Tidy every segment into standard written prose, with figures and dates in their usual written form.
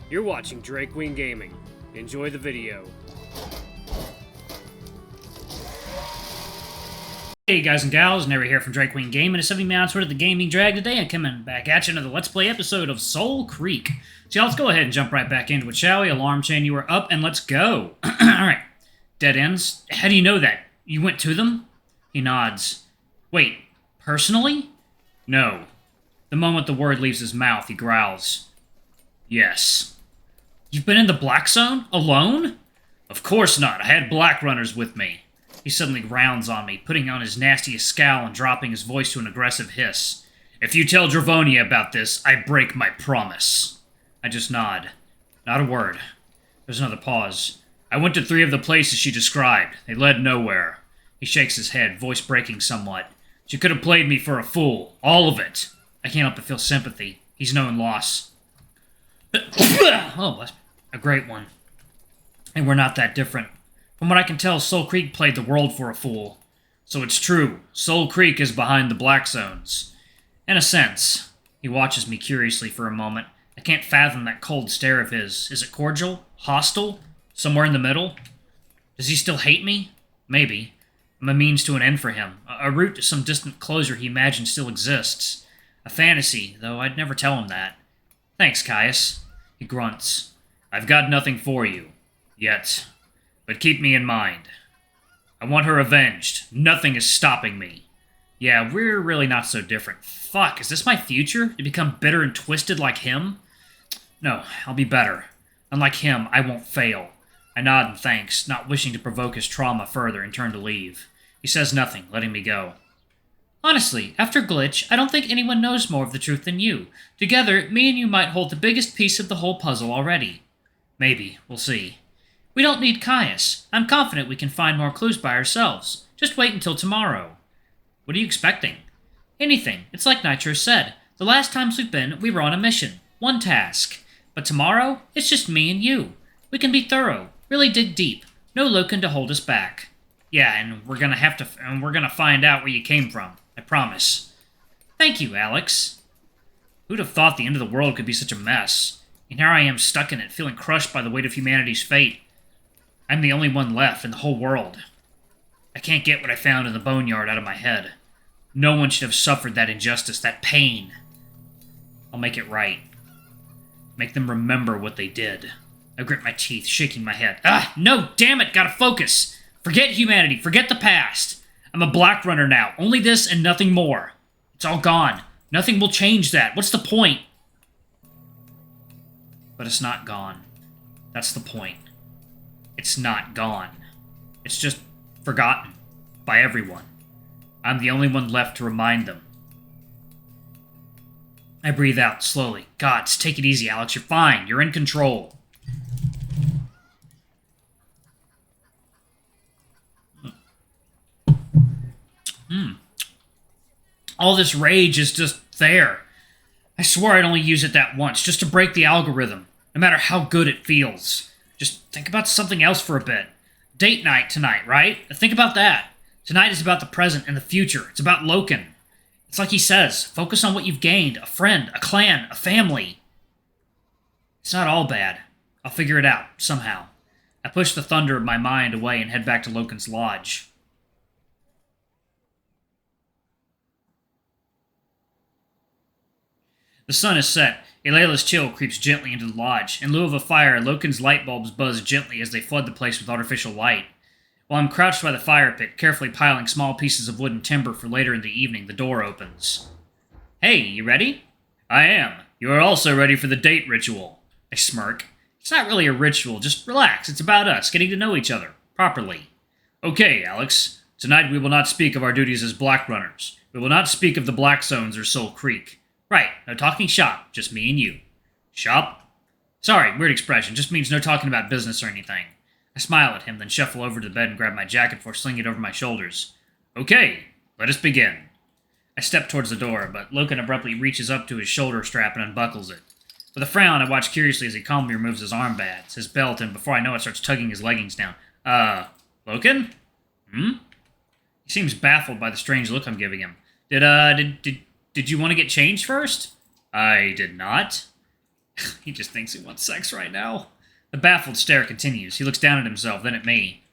You're watching Drake Queen Gaming. Enjoy the video. Hey guys and gals, Neri here from Drake Queen Gaming. It's 70 minutes worth of the gaming drag today and coming back at you another Let's Play episode of Soulcreek. So let's go ahead and jump right back into it, shall we? Alarm chain, you are up and let's go. Alright. Dead ends. How do you know that? You went to them? He nods. Wait, personally? No. The moment the word leaves his mouth, he growls. Yes. You've been in the Black Zone? Alone? Of course not. I had Black Runners with me. He suddenly rounds on me, putting on his nastiest scowl and dropping his voice to an aggressive hiss. If you tell Dravonia about this, I break my promise. I just nod. Not a word. There's another pause. I went to 3 of the places she described. They led nowhere. He shakes his head, voice breaking somewhat. She could have played me for a fool. All of it. I can't help but feel sympathy. He's known loss. Oh, a great one. And we're not that different. From what I can tell, Soulcreek played the world for a fool. So it's true. Soulcreek is behind the Black Zones. In a sense. He watches me curiously for a moment. I can't fathom that cold stare of his. Is it cordial? Hostile? Somewhere in the middle? Does he still hate me? Maybe. I'm a means to an end for him. A route to some distant closure he imagines still exists. A fantasy, though I'd never tell him that. Thanks, Caius. He grunts. I've got nothing for you. Yet. But keep me in mind. I want her avenged. Nothing is stopping me. Yeah, we're really not so different. Fuck, is this my future? To become bitter and twisted like him? No, I'll be better. Unlike him, I won't fail. I nod in thanks, not wishing to provoke his trauma further, and turn to leave. He says nothing, letting me go. Honestly, after Glitch, I don't think anyone knows more of the truth than you. Together, me and you might hold the biggest piece of the whole puzzle already. Maybe. We'll see. We don't need Caius. I'm confident we can find more clues by ourselves. Just wait until tomorrow. What are you expecting? Anything. It's like Nitro said. The last times we've been, we were on a mission. One task. But tomorrow, it's just me and you. We can be thorough. Really dig deep. No Loken to hold us back. Yeah, and we're gonna find out where you came from. I promise. Thank you, Alex. Who'd have thought the end of the world could be such a mess? And here I am stuck in it, feeling crushed by the weight of humanity's fate. I'm the only one left in the whole world. I can't get what I found in the boneyard out of my head. No one should have suffered that injustice, that pain. I'll make it right. Make them remember what they did. I grit my teeth, shaking my head. Ah, no, damn it, gotta focus. Forget humanity, forget the past. I'm a Black Runner now, only this and nothing more. It's all gone. Nothing will change that. What's the point? But it's not gone. That's the point. It's not gone. It's just forgotten by everyone. I'm the only one left to remind them. I breathe out slowly. Gods, take it easy, Alex. You're fine. You're in control. All this rage is just there. I swore I'd only use it that once, just to break the algorithm, no matter how good it feels. Just think about something else for a bit. Date night tonight, right? Think about that. Tonight is about the present and the future. It's about Loken. It's like he says, focus on what you've gained. A friend, a clan, a family. It's not all bad. I'll figure it out, somehow. I push the thunder of my mind away and head back to Loken's lodge. The sun is set. Alayla's chill creeps gently into the lodge. In lieu of a fire, Loken's light bulbs buzz gently as they flood the place with artificial light. While I'm crouched by the fire pit, carefully piling small pieces of wood and timber for later in the evening, the door opens. Hey, you ready? I am. You are also ready for the date ritual. I smirk. It's not really a ritual, just relax. It's about us, getting to know each other, properly. Okay, Alex. Tonight we will not speak of our duties as Black Runners. We will not speak of the Black Zones or Soulcreek. Right, no talking shop, just me and you. Shop? Sorry, weird expression, just means no talking about business or anything. I smile at him, then shuffle over to the bed and grab my jacket before slinging it over my shoulders. Okay, let us begin. I step towards the door, but Loken abruptly reaches up to his shoulder strap and unbuckles it. With a frown, I watch curiously as he calmly removes his armbands, his belt, and before I know it, starts tugging his leggings down. Loken? He seems baffled by the strange look I'm giving him. Did you want to get changed first? I did not. He just thinks he wants sex right now. The baffled stare continues. He looks down at himself, then at me.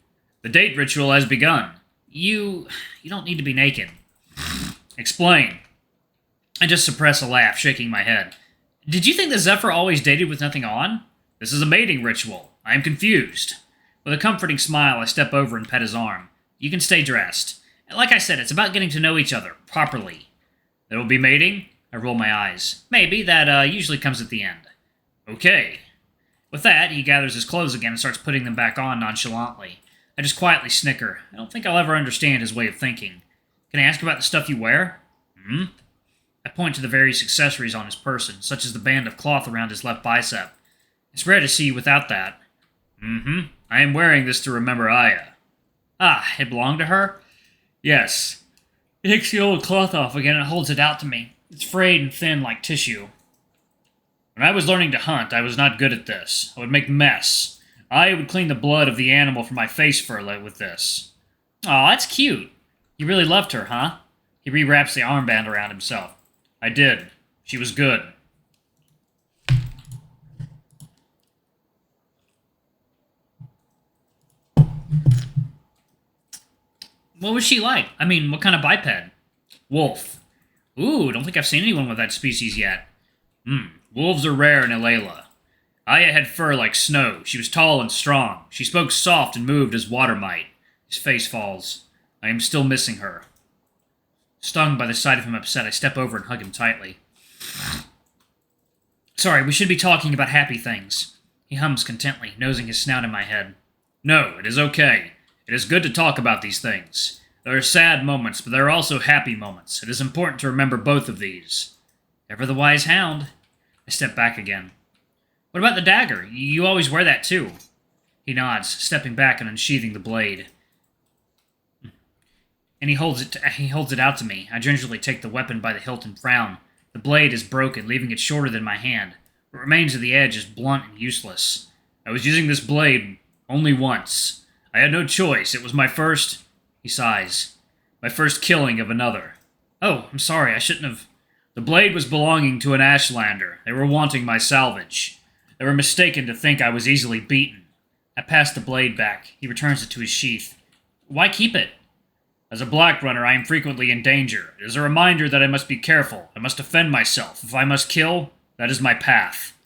The date ritual has begun. You don't need to be naked. Explain. I just suppress a laugh, shaking my head. Did you think that Zephyr always dated with nothing on? This is a mating ritual. I am confused. With a comforting smile, I step over and pet his arm. You can stay dressed. Like I said, it's about getting to know each other, properly. There will be mating? I roll my eyes. Maybe, that usually comes at the end. Okay. With that, he gathers his clothes again and starts putting them back on nonchalantly. I just quietly snicker. I don't think I'll ever understand his way of thinking. Can I ask about the stuff you wear? I point to the various accessories on his person, such as the band of cloth around his left bicep. It's rare to see you without that. I am wearing this to remember Aya. Ah, it belonged to her? Yes. He takes the old cloth off again and holds it out to me. It's frayed and thin like tissue. When I was learning to hunt, I was not good at this. I would make mess. I would clean the blood of the animal from my face fur with this. Aw, that's cute. You really loved her, huh? He rewraps the armband around himself. I did. She was good. What was she like? I mean, what kind of biped? Wolf. Ooh, don't think I've seen anyone with that species yet. Wolves are rare in Ilela. Aya had fur like snow. She was tall and strong. She spoke soft and moved as water might. His face falls. I am still missing her. Stung by the sight of him upset, I step over and hug him tightly. Sorry, we should be talking about happy things. He hums contently, nosing his snout in my head. No, it is okay. It is good to talk about these things. There are sad moments, but there are also happy moments. It is important to remember both of these. Ever the wise hound. I step back again. What about the dagger? You always wear that too. He nods, stepping back and unsheathing the blade. And he holds it out to me. I gingerly take the weapon by the hilt and frown. The blade is broken, leaving it shorter than my hand. What remains of the edge is blunt and useless. I was using this blade only once. I had no choice. It was my first... He sighs. My first killing of another. Oh, I'm sorry. I shouldn't have... The blade was belonging to an Ashlander. They were wanting my salvage. They were mistaken to think I was easily beaten. I pass the blade back. He returns it to his sheath. Why keep it? As a black runner, I am frequently in danger. It is a reminder that I must be careful. I must defend myself. If I must kill, that is my path.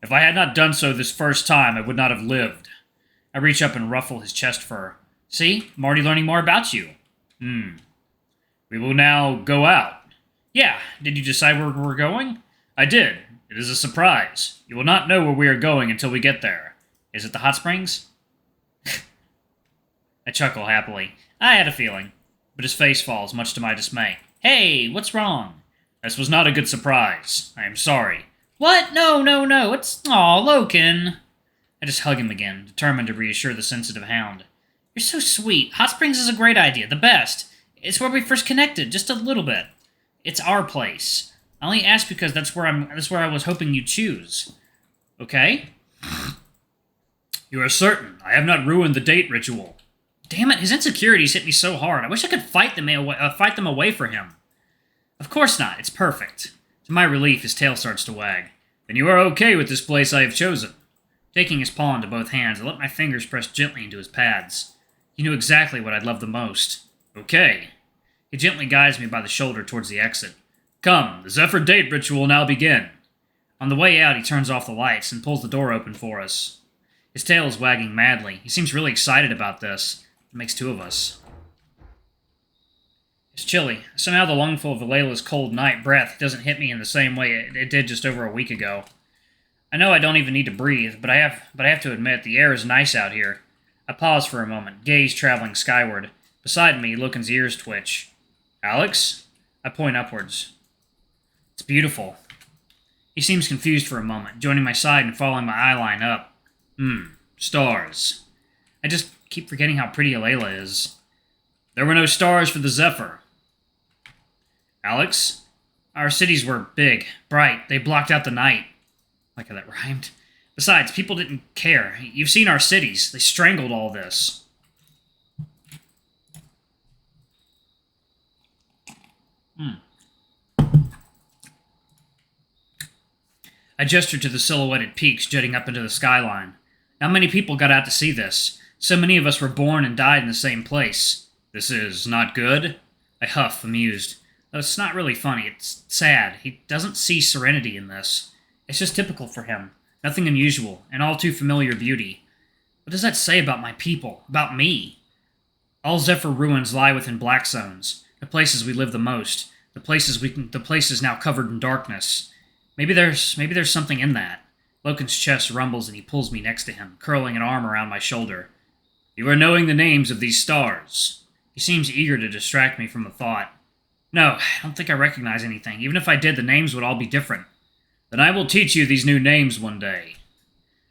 If I had not done so this first time, I would not have lived. I reach up and ruffle his chest fur. See? I'm already learning more about you. We will now go out. Yeah. Did you decide where we're going? I did. It is a surprise. You will not know where we are going until we get there. Is it the hot springs? I chuckle happily. I had a feeling. But his face falls, much to my dismay. Hey, what's wrong? This was not a good surprise. I am sorry. What? No. It's... Aw, Loken. I just hug him again, determined to reassure the sensitive hound. You're so sweet. Hot Springs is a great idea, the best. It's where we first connected, just a little bit. It's our place. I only asked because that's where I was hoping you'd choose. Okay? You are certain. I have not ruined the date ritual. Damn it, his insecurities hit me so hard. I wish I could fight them away for him. Of course not. It's perfect. To my relief, his tail starts to wag. Then you are okay with this place I have chosen. Taking his paw into both hands, I let my fingers press gently into his pads. He knew exactly what I'd love the most. Okay. He gently guides me by the shoulder towards the exit. Come, the Zephyr date ritual will now begin. On the way out, he turns off the lights and pulls the door open for us. His tail is wagging madly. He seems really excited about this. It makes two of us. It's chilly. Somehow the lungful of Valela's cold night breath doesn't hit me in the same way it did just over a week ago. I know I don't even need to breathe, but I have to admit the air is nice out here. I pause for a moment, gaze traveling skyward. Beside me, Loken's ears twitch. Alex? I point upwards. It's beautiful. He seems confused for a moment, joining my side and following my eye line up. Stars. I just keep forgetting how pretty Ilela is. There were no stars for the Zephyr. Alex? Our cities were big, bright. They blocked out the night. Like how that rhymed. Besides, people didn't care. You've seen our cities. They strangled all this. I gestured to the silhouetted peaks jutting up into the skyline. Not many people got out to see this. So many of us were born and died in the same place. This is not good? I huff, amused. Though it's not really funny, it's sad. He doesn't see serenity in this. It's just typical for him. Nothing unusual, and all too familiar beauty. What does that say about my people? About me? All Zephyr ruins lie within black zones, the places we live the most, the places now covered in darkness. Maybe there's something in that. Loken's chest rumbles and he pulls me next to him, curling an arm around my shoulder. You are knowing the names of these stars. He seems eager to distract me from the thought. No, I don't think I recognize anything. Even if I did, the names would all be different. Then I will teach you these new names one day.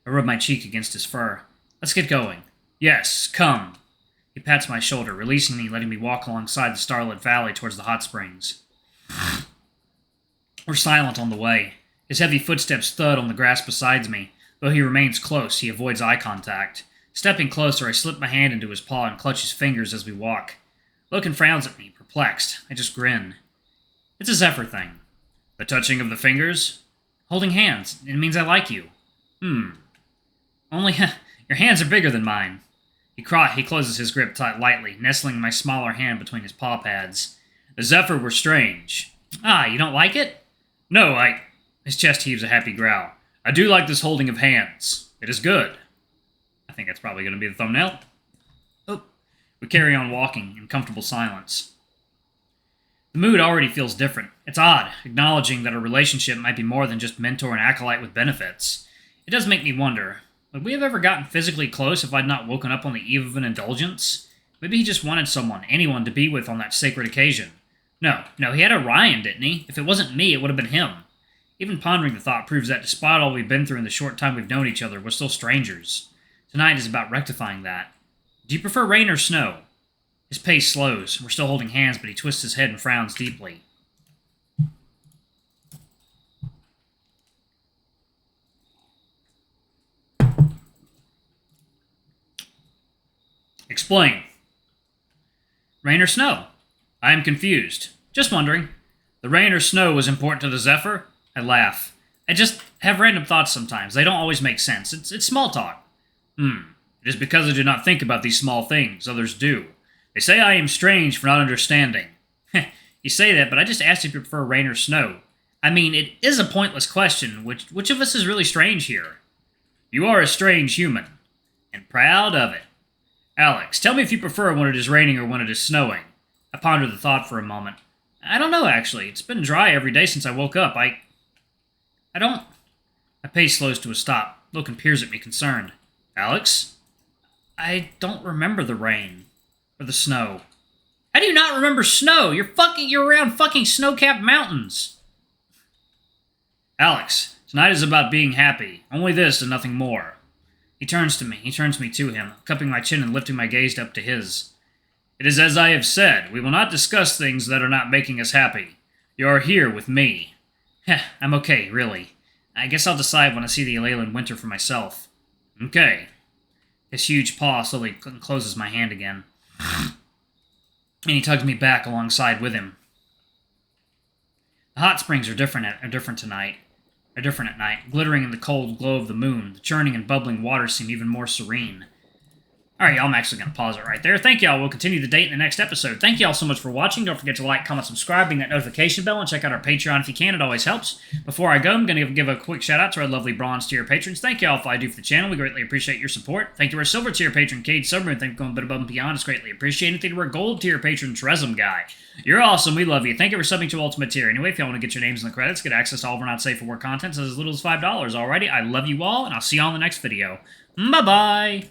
I rub my cheek against his fur. Let's get going. Yes, come. He pats my shoulder, releasing me, letting me walk alongside the starlit valley towards the hot springs. We're silent on the way. His heavy footsteps thud on the grass beside me. Though he remains close, he avoids eye contact. Stepping closer, I slip my hand into his paw and clutch his fingers as we walk. Loken frowns at me, perplexed. I just grin. It's a Zephyr thing. The touching of the fingers? Holding hands. It means I like you. Only, your hands are bigger than mine. He closes his grip tight lightly, nestling my smaller hand between his paw pads. The Zephyr were strange. Ah, you don't like it? No, His chest heaves a happy growl. I do like this holding of hands. It is good. I think that's probably going to be the thumbnail. Oh. We carry on walking in comfortable silence. The mood already feels different. It's odd, acknowledging that our relationship might be more than just mentor and acolyte with benefits. It does make me wonder, would we have ever gotten physically close if I'd not woken up on the eve of an indulgence? Maybe he just wanted someone, anyone, to be with on that sacred occasion. No, he had Orion, didn't he? If it wasn't me, it would have been him. Even pondering the thought proves that despite all we've been through in the short time we've known each other, we're still strangers. Tonight is about rectifying that. Do you prefer rain or snow? His pace slows. We're still holding hands, but he twists his head and frowns deeply. Explain. Rain or snow? I am confused. Just wondering. The rain or snow was important to the Zephyr? I laugh. I just have random thoughts sometimes. They don't always make sense. It's small talk. It is because I do not think about these small things. Others do. They say I am strange for not understanding. You say that, but I just asked if you prefer rain or snow. I mean, it is a pointless question. Which of us is really strange here? You are a strange human. And proud of it. Alex, tell me if you prefer when it is raining or when it is snowing. I pondered the thought for a moment. I don't know, actually. It's been dry every day since I woke up. I don't... My pace slows to a stop. Loken peers at me, concerned. Alex? I don't remember the rain. Or the snow. How do you not remember snow? You're around fucking snow-capped mountains. Alex, tonight is about being happy. Only this and nothing more. He turns to me. He turns me to him, cupping my chin and lifting my gaze up to his. It is as I have said. We will not discuss things that are not making us happy. You are here with me. I'm okay, really. I guess I'll decide when I see the Alelan winter for myself. Okay. His huge paw slowly closes my hand again. And he tugs me back alongside with him. The hot springs are different at night. Glittering in the cold glow of the moon, the churning and bubbling water seem even more serene. Alright, y'all, I'm actually going to pause it right there. Thank y'all. We'll continue the date in the next episode. Thank y'all so much for watching. Don't forget to like, comment, subscribe, ring that notification bell, and check out our Patreon if you can. It always helps. Before I go, I'm going to give a quick shout out to our lovely bronze tier patrons. Thank y'all for all I do for the channel. We greatly appreciate your support. Thank you to our silver tier patron, Cade Submarine. Thank you for going a bit above and beyond. It's greatly appreciated. Thank you to our gold tier patron, Tresum Guy. You're awesome. We love you. Thank you for subbing to Ultimate Tier. Anyway, if y'all want to get your names in the credits, get access to all of our not safe for work content as little as $5. Alrighty, I love you all, and I'll see y'all in the next video. Bye-bye!